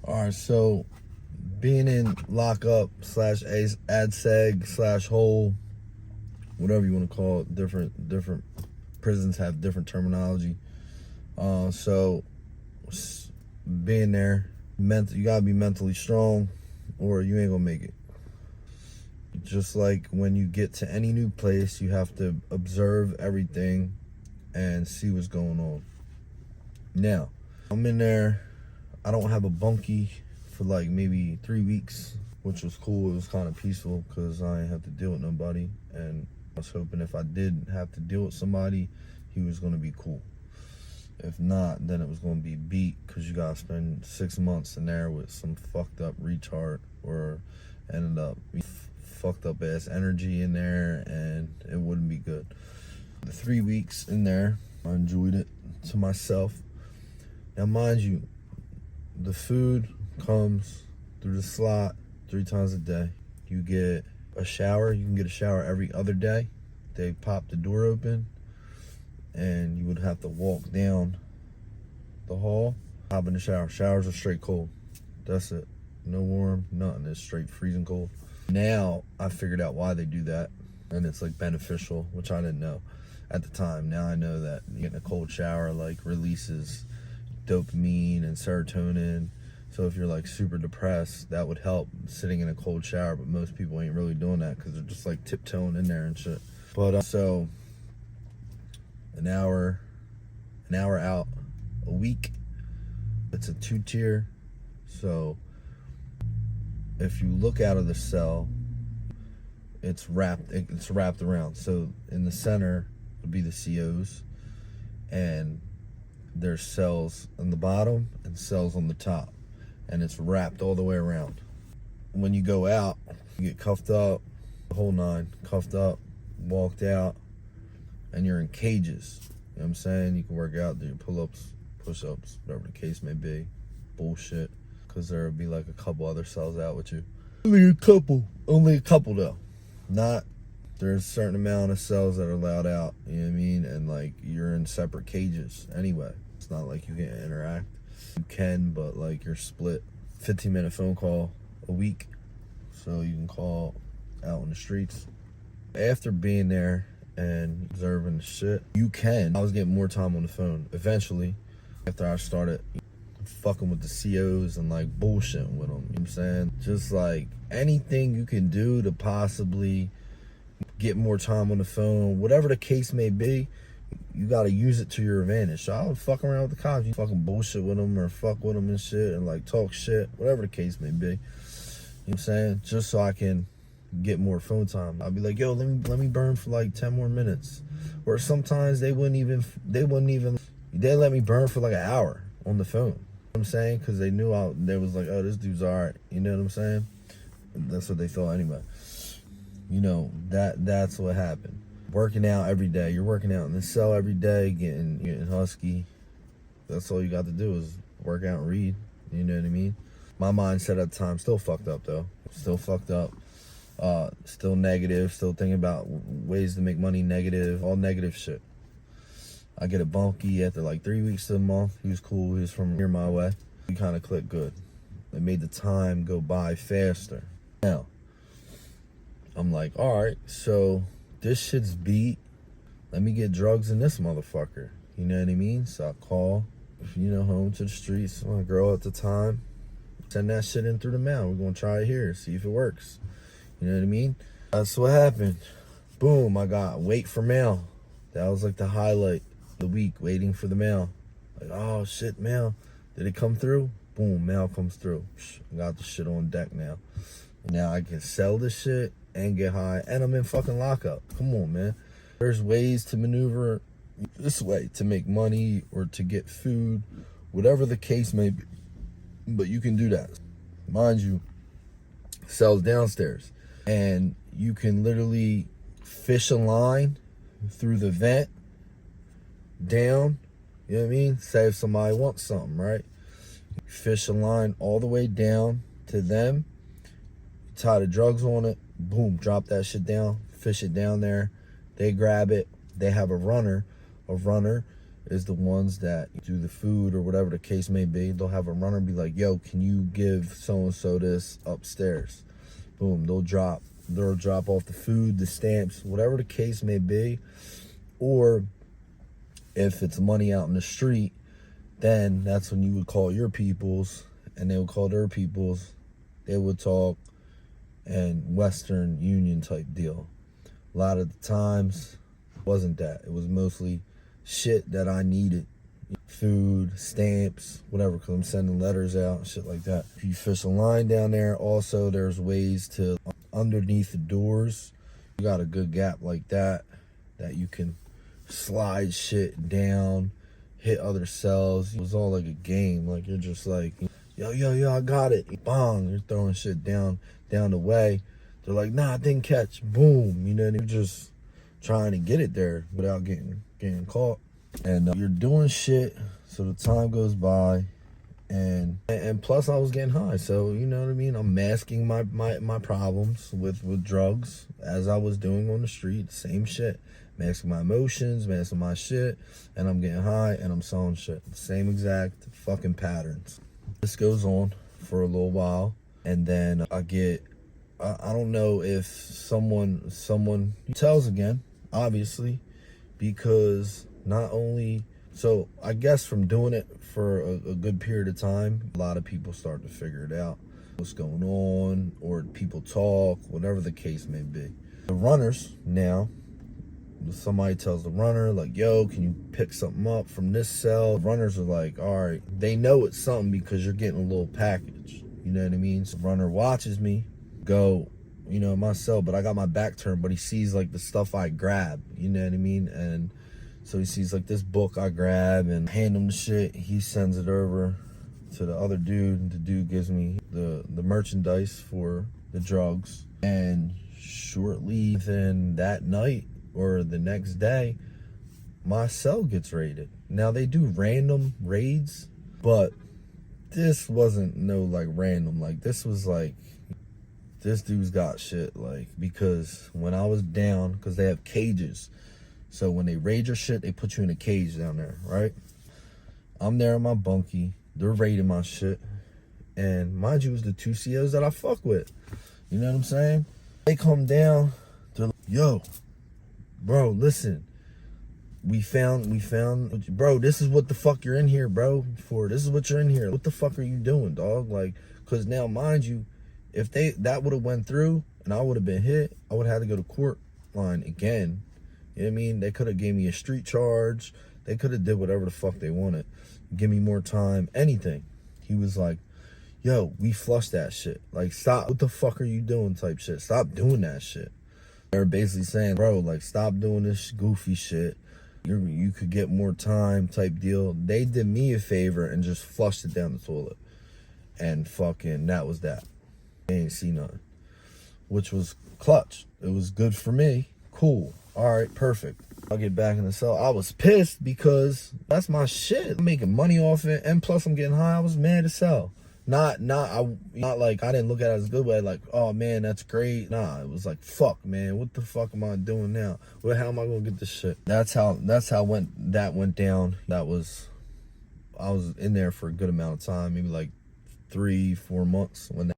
All right, so being in lockup slash ADSEG slash hole, whatever you want to call it, different prisons have different terminology. So being there, you gotta be mentally strong, or you ain't gonna make it. Just like when you get to any new place, you have to observe everything and see what's going on. Now, I'm in there. I don't have a bunkie for like maybe 3 weeks, which was cool. It was kind of peaceful because I didn't have to deal with nobody. And I was hoping if I did have to deal with somebody, he was going to be cool. If not, then it was going to be beat because you got to spend 6 months in there with some fucked up retard or ended up fucked up ass energy in there, and it wouldn't be good. The 3 weeks in there, I enjoyed it to myself. Now, mind you, the food comes through the slot 3 times a day. You get a shower. You can get a shower every other day. They pop the door open, and you would have to walk down the hall, hop in the shower. Showers are straight cold. That's it. No warm, nothing. It's straight freezing cold. Now, I figured out why they do that, and it's like beneficial, which I didn't know at the time. Now I know that getting a cold shower like releases dopamine and serotonin. So if you're like super depressed, that would help sitting in a cold shower, but most people ain't really doing that because they're just like tiptoeing in there and shit. But so an hour out a week. It's a 2-tier. So if you look out of the cell, it's wrapped around. So in the center would be the COs, and there's cells on the bottom and cells on the top, and it's wrapped all the way around. When you go out, you get cuffed up, the whole nine, cuffed up, walked out, and you're in cages. You know what I'm saying? You can work out, do your pull-ups, push-ups, whatever the case may be. Bullshit, because there would be like a couple other cells out with you. Only a couple though. Not, there's a certain amount of cells that are allowed out, you know what I mean? And like, you're in separate cages anyway. It's not like you can interact. You can, but like you're split. 15-minute phone call a week, so you can call out on the streets. After being there and observing the shit, I was getting more time on the phone. Eventually, after I started fucking with the COs and like bullshitting with them, you know what I'm saying? Just like anything you can do to possibly get more time on the phone, whatever the case may be, you gotta use it to your advantage. So I would fuck around with the cops, you fucking bullshit with them or fuck with them and shit and like talk shit, whatever the case may be. You know what I'm saying? Just so I can get more phone time. I'd be like, yo, let me burn for like 10 more minutes. Or sometimes they let me burn for like an hour on the phone. You know what I'm saying? Because they knew they was like, oh, this dude's alright. You know what I'm saying? That's what they thought anyway. You know, that's what happened. Working out every day. You're working out in the cell every day, getting husky. That's all you got to do is work out and read. You know what I mean? My mindset at the time, still fucked up though. Still fucked up. Still negative. Still thinking about ways to make money negative. All negative shit. I get a bunkie after like 3 weeks to a month. He was cool. He was from here my way. We kind of clicked good. It made the time go by faster. Now, I'm like, all right, so this shit's beat. Let me get drugs in this motherfucker. You know what I mean? So I call, home to the streets. My girl at the time, send that shit in through the mail. We're going to try it here, see if it works. You know what I mean? That's what happened. Boom, I got wait for mail. That was like the highlight of the week, waiting for the mail. Like, oh shit, mail. Did it come through? Boom, mail comes through. I got the shit on deck now. Now I can sell this shit and get high, and I'm in fucking lockup. Come on, man. There's ways to maneuver this way to make money or to get food, whatever the case may be. But you can do that. Mind you, cells downstairs. And you can literally fish a line through the vent down. You know what I mean? Say if somebody wants something, right? Fish a line all the way down to them. Tie the drugs on it. Boom, drop that shit down. Fish it down there. They grab it. They have a runner is the ones that do the food or whatever the case may be. They'll have a runner be like, yo, can you give so-and-so this upstairs? Boom, they'll drop off the food, the stamps, whatever the case may be. Or if it's money out in the street, then that's when you would call your peoples and they would call their peoples. They would talk and Western Union type deal. A lot of the times it wasn't that. It was mostly shit that I needed. Food, stamps, whatever, because I'm sending letters out and shit like that. If you fish a line down there, also there's ways to, underneath the doors, you got a good gap like that you can slide shit down, hit other cells. It was all like a game. Like you're just like, yo, I got it. Bong, you're throwing shit down the way. They're like, nah, I didn't catch. Boom, you know, and you're just trying to get it there without getting caught. And you're doing shit, so the time goes by, and plus I was getting high, so you know what I mean. I'm masking my problems with drugs as I was doing on the street. Same shit, masking my emotions, masking my shit, and I'm getting high and I'm selling shit. Same exact fucking patterns. This goes on for a little while, and then I don't know if someone tells again, obviously, because not only, so I guess from doing it for a good period of time, a lot of people start to figure it out, what's going on, or people talk, whatever the case may be. The runners now, somebody tells the runner, like, yo, can you pick something up from this cell? The runners are like, all right, they know it's something because you're getting a little package, you know what I mean? So the runner watches me go, you know, my cell, but I got my back turned, but he sees like the stuff I grab, you know what I mean? And so he sees like this book I grab and hand him the shit. He sends it over to the other dude, and the dude gives me the merchandise for the drugs. And shortly within that night or the next day, my cell gets raided. Now they do random raids, but this wasn't no like random. Like this was like, this dude's got shit, like, because when I was down, because they have cages. So when they raid your shit, they put you in a cage down there, right? I'm there in my bunkie. They're raiding my shit. And mind you, it was the two COs that I fuck with. You know what I'm saying? They come down. They're like, yo, bro, listen. We found, bro, this is what the fuck you're in here, bro, for. This is what you're in here. What the fuck are you doing, dog? Like, because now, mind you, if that would have went through and I would have been hit, I would have had to go to court line again. You know what I mean? They could have gave me a street charge. They could have did whatever the fuck they wanted. Give me more time, anything. He was like, yo, we flushed that shit. Like, stop. What the fuck are you doing type shit? Stop doing that shit. They're basically saying, bro, like, stop doing this goofy shit. You could get more time type deal. They did me a favor and just flushed it down the toilet. And fucking, that was that. They ain't see nothing. Which was clutch. It was good for me. Cool. All right, perfect. I'll get back in the cell. I was pissed because that's my shit. I'm making money off it, and plus I'm getting high. I was mad as hell. Not like I didn't look at it as a good way. Like, oh man, that's great. Nah, it was like, fuck, man, what the fuck am I doing now? Where how am I gonna get this shit? That's how that went down. I was in there for a good amount of time, maybe like 3-4 months when that